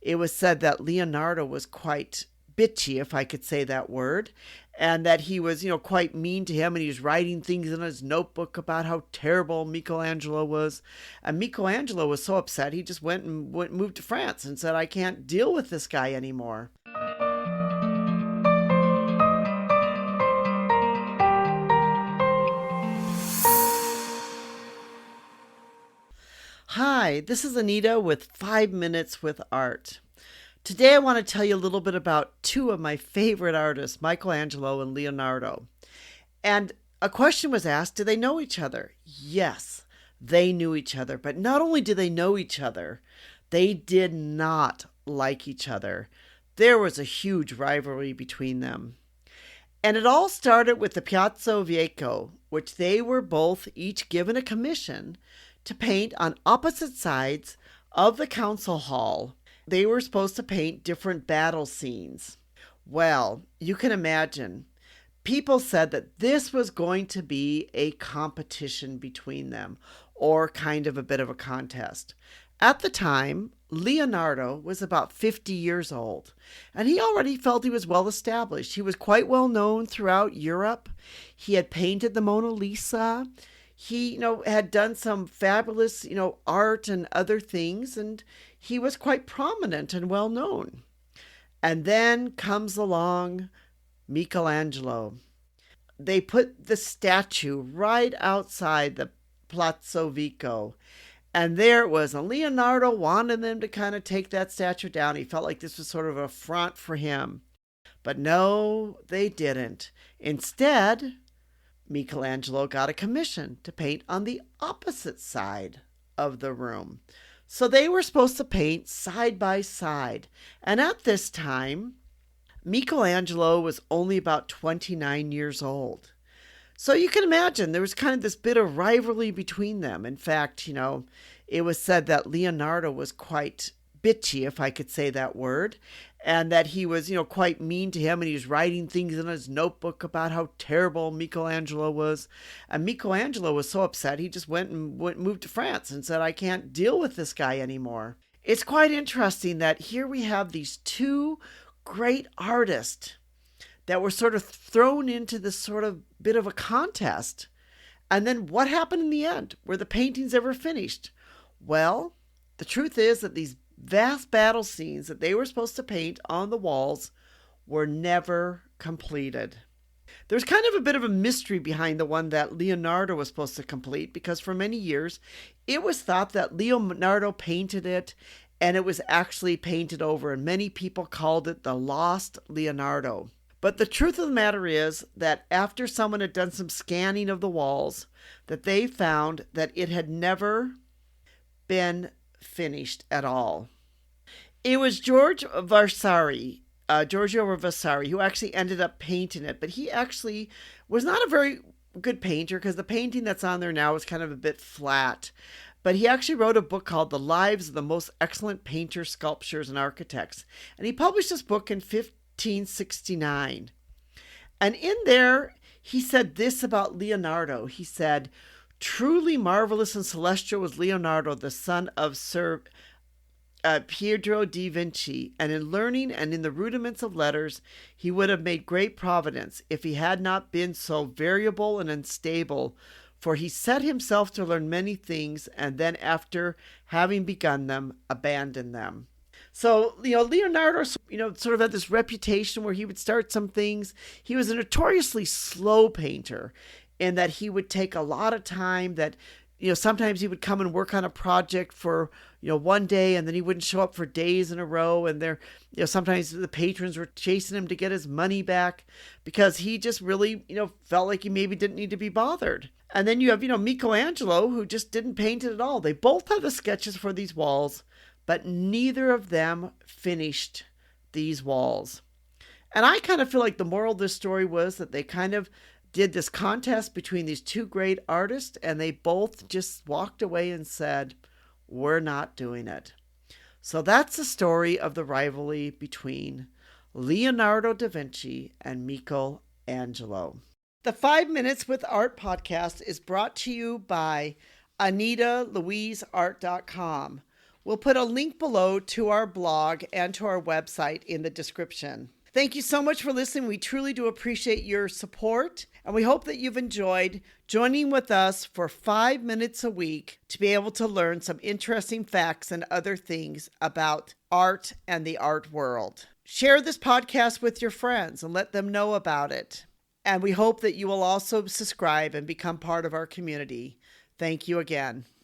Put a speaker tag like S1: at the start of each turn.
S1: It was said that Leonardo was quite bitchy, if I could say that word, and that he was, quite mean to him, and he was writing things in his notebook about how terrible Michelangelo was. And Michelangelo was so upset, he just moved to France and said, I can't deal with this guy anymore. Hi, this is Anita with 5 Minutes with Art. Today I want to tell you a little bit about two of my favorite artists, Michaelangelo and Leonardo. And a question was asked, do they know each other? Yes, they knew each other. But not only did they know each other, they did not like each other. There was a huge rivalry between them. And it all started with the Piazza Vieco, which they were both each given a commission to paint on opposite sides of the council hall. They were supposed to paint different battle scenes. Well, you can imagine, people said that this was going to be a competition between them, or kind of a bit of a contest. At the time, Leonardo was about 50 years old, and he already felt he was well established. He was quite well known throughout Europe. He had painted the Mona Lisa. He, had done some fabulous, art and other things, and he was quite prominent and well known. And then comes along Michelangelo. They put the statue right outside the Palazzo Vico, and there it was. And Leonardo wanted them to kind of take that statue down. He felt like this was sort of a front for him. But no, they didn't. Instead, Michelangelo got a commission to paint on the opposite side of the room. So they were supposed to paint side by side. And at this time, Michelangelo was only about 29 years old. So you can imagine there was kind of this bit of rivalry between them. In fact, it was said that Leonardo was quite bitchy, if I could say that word, and that he was, quite mean to him, and he was writing things in his notebook about how terrible Michelangelo was. And Michelangelo was so upset, he just moved to France and said, I can't deal with this guy anymore. It's quite interesting that here we have these two great artists that were sort of thrown into this sort of bit of a contest. And then what happened in the end? Were the paintings ever finished? Well, the truth is that these vast battle scenes that they were supposed to paint on the walls were never completed. There's kind of a bit of a mystery behind the one that Leonardo was supposed to complete, because for many years it was thought that Leonardo painted it and it was actually painted over, and many people called it the Lost Leonardo. But the truth of the matter is that after someone had done some scanning of the walls, that they found that it had never been finished at all. It was Giorgio Vasari, who actually ended up painting it, but he actually was not a very good painter, because the painting that's on there now is kind of a bit flat. But he actually wrote a book called The Lives of the Most Excellent Painters, Sculptors, and Architects, and he published this book in 1569. And in there, he said this about Leonardo. He said, truly marvelous and celestial was Leonardo, the son of Sir Pietro da Vinci, and in learning and in the rudiments of letters, he would have made great providence if he had not been so variable and unstable. For he set himself to learn many things, and then after having begun them, abandoned them. So, Leonardo, sort of had this reputation where he would start some things. He was a notoriously slow painter, in that he would take a lot of time, that, sometimes he would come and work on a project for, one day, and then he wouldn't show up for days in a row. And there, sometimes the patrons were chasing him to get his money back, because he just really, felt like he maybe didn't need to be bothered. And then you have, Michelangelo, who just didn't paint it at all. They both had the sketches for these walls, but neither of them finished these walls. And I kind of feel like the moral of this story was that they kind of did this contest between these two great artists, and they both just walked away and said, we're not doing it. So that's the story of the rivalry between Leonardo da Vinci and Michelangelo. The 5 Minutes with Art podcast is brought to you by AnitaLouiseArt.com, We'll put a link below to our blog and to our website in the description. Thank you so much for listening. We truly do appreciate your support, and we hope that you've enjoyed joining with us for 5 minutes a week to be able to learn some interesting facts and other things about art and the art world. Share this podcast with your friends and let them know about it. And we hope that you will also subscribe and become part of our community. Thank you again.